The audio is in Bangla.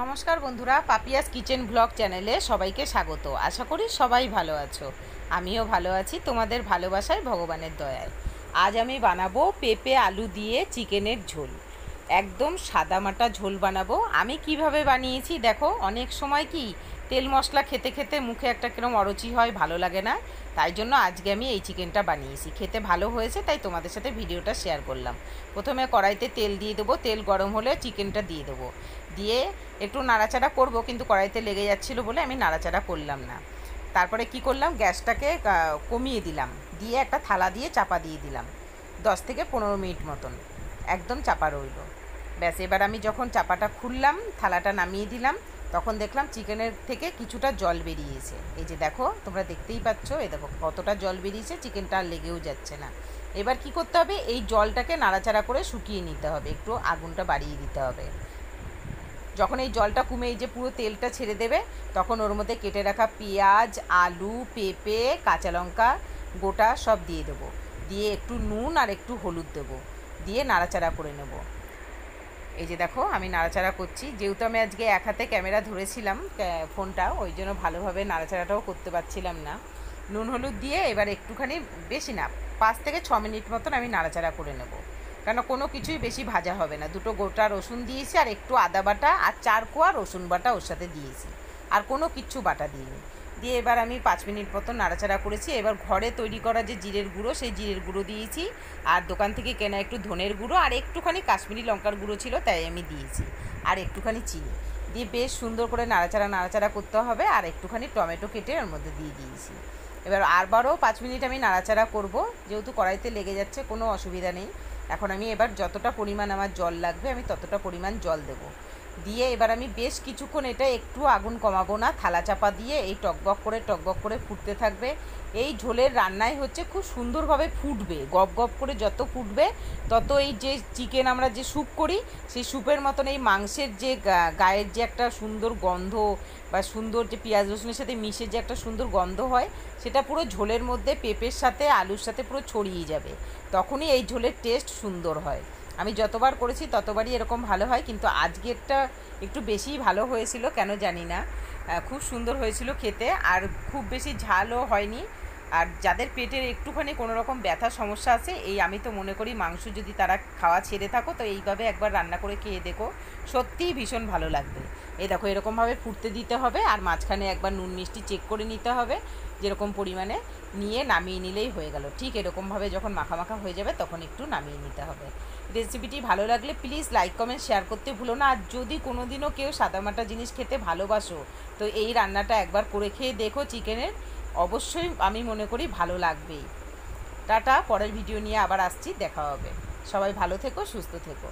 নমস্কার বন্ধুরা, পাপিয়াস কিচেন ব্লগ চ্যানেলে সবাইকে স্বাগত। আশা করি সবাই ভালো আছো। আমিও ভালো আছি তোমাদের ভালোবাসায়, ভগবানের দয়ায়। আজ আমি বানাবো পেঁপে আলু দিয়ে চিকেনের ঝোল। একদম সাদামাটা ঝোল বানাবো। আমি কিভাবে বানিয়েছি দেখো। অনেক সময় কি তেল মশলা খেতে খেতে মুখে একটা কিরম অরুচি হয়, ভালো লাগে না। তাই জন্য আজকে আমি এই চিকেনটা বানিয়েছি। খেতে ভালো হয়েছে, তাই তোমাদের সাথে ভিডিওটা শেয়ার করলাম। প্রথমে কড়াইতে তেল দিয়ে দেবো। তেল গরম হলে চিকেনটা দিয়ে দেবো। দিয়ে একটু নাড়াচাড়া করব, কিন্তু কড়াইতে লেগে যাচ্ছিলো বলে আমি নাড়াচাড়া করলাম না। তারপরে কি করলাম, গ্যাসটাকে কমিয়ে দিলাম, দিয়ে একটা থালা দিয়ে চাপা দিয়ে দিলাম 10 থেকে 15 মিনিট মতন। একদম চাপা রইল। ব্যাস, এবার আমি যখন চাপাটা খুললাম, থালাটা নামিয়ে দিলাম, তখন দেখলাম চিকেনের থেকে কিছুটা জল বেরিয়েছে। এই যে দেখো, তোমরা দেখতেই পাচ্ছ, এই দেখো কতটা জল বেরিয়েছে, চিকেনটা আর লেগেও যাচ্ছে না। এবার কি করতে হবে, এই জলটাকে নাড়াচাড়া করে শুকিয়ে নিতে হবে, একটু আগুনটা বাড়িয়ে দিতে হবে। যখন এই জলটা কমে এই যে পুরো তেলটা ছেড়ে দেবে, তখন ওর মধ্যে কেটে রাখা পেঁয়াজ, আলু, পেঁপে, কাঁচা লঙ্কা গোটা সব দিয়ে দেবো। দিয়ে একটু নুন আর একটু হলুদ দেবো, দিয়ে নাড়াচাড়া করে নেব। এই যে দেখো, আমি নাড়াচাড়া করছি। যেহেতু আমি আজকে এক হাতে ক্যামেরা ধরেছিলাম ফোনটা, ওই জন্য ভালোভাবে নাড়াচাড়াটাও করতে পারছিলাম না। নুন হলুদ দিয়ে এবার একটুখানি, বেশি না, 5 থেকে 6 মিনিট মতন আমি নাড়াচাড়া করে নেব। কেন কোনো কিছুই বেশি ভাজা হবে না। দুটো গোটা রসুন দিয়েছি, আর একটু আদা বাটা আর 4 কোয়া রসুন বাটা ওর সাথে দিয়েছি। আর কোনো কিচ্ছু বাটা দিইনি। দিয়ে এবার আমি 5 মিনিট মতন নাড়াচাড়া করেছি। এবার ঘরে তৈরি করা যে জিরের গুঁড়ো, সেই জিরের গুঁড়ো দিয়েছি। আর দোকান থেকে কেনা একটু ধনের গুঁড়ো আর একটুখানি কাশ্মীরি লঙ্কার গুঁড়ো ছিল, তাই আমি দিয়েছি। আর একটুখানি চিনি দিয়ে বেশ সুন্দর করে নাড়াচাড়া করতে হবে। আর একটুখানি টমেটো কেটে ওর মধ্যে দিয়ে দিয়েছি। এবার আরবারও 5 মিনিট আমি নাড়াচাড়া করব। যেহেতু কড়াইতে লেগে যাচ্ছে, কোনো অসুবিধা নেই। এখন আমি এবার যতটা পরিমাণ আমার জল লাগবে, আমি ততটা পরিমাণ জল দেবো। দিয়ে এবার আমি বেশ কিছুক্ষণ, এটা একটু আগুন কমাবো না, থালা চাপা দিয়ে এই টকবক করে ফুটতে থাকবে। এই ঝোলের রান্নায় হচ্ছে খুব সুন্দরভাবে ফুটবে, গপ গপ করে যত ফুটবে, তত এই যে চিকেন আমরা যে স্যুপ করি, সেই স্যুপের মতন এই মাংসের যে গায়ের যে একটা সুন্দর গন্ধ, বা সুন্দর যে পেঁয়াজ রসুনের সাথে মিশে যে একটা সুন্দর গন্ধ হয়, সেটা পুরো ঝোলের মধ্যে পেঁপের সাথে আলুর সাথে পুরো ছড়িয়ে যাবে। তখনই এই ঝোলের টেস্ট সুন্দর হয়। আমি যতবার করেছি ততবারই এরকম ভালো হয়, কিন্তু আজকেরটা একটু বেশিই ভালো হয়েছিল, কেন জানি না। খুব সুন্দর হয়েছিল খেতে, আর খুব বেশি ঝালও হয়নি। আর যাদের পেটের একটুখানি কোনো রকম ব্যথা সমস্যা আছে, এই আমি তো মনে করি মাংস যদি তারা খাওয়া ছেড়ে থাকো, তো এইভাবে একবার রান্না করে খেয়ে দেখো, সত্যিই ভীষণ ভালো লাগবে। এই দেখো, এরকমভাবে ফুটতে দিতে হবে। আর মাঝখানে একবার নুন মিষ্টি চেক করে নিতে হবে, যেরকম পরিমাণে নিয়ে নামিয়ে নিলেই হয়ে গেল। ঠিক এরকমভাবে যখন মাখা মাখা হয়ে যাবে, তখন একটু নামিয়ে নিতে হবে। রেসিপিটি ভালো লাগলে প্লিজ লাইক কমেন্ট শেয়ার করতে ভুলো না। আর যদি কোনো দিনও কেউ সাদামাটা জিনিস খেতে ভালোবাসো, তো এই রান্নাটা একবার করে খেয়ে দেখো চিকেনের। অবশ্যই আমি মনে করি ভালো লাগবেই। টাটা, পরের ভিডিও নিয়ে আবার আসছি, দেখা হবে। সবাই ভালো থেকো, সুস্থ থেকো।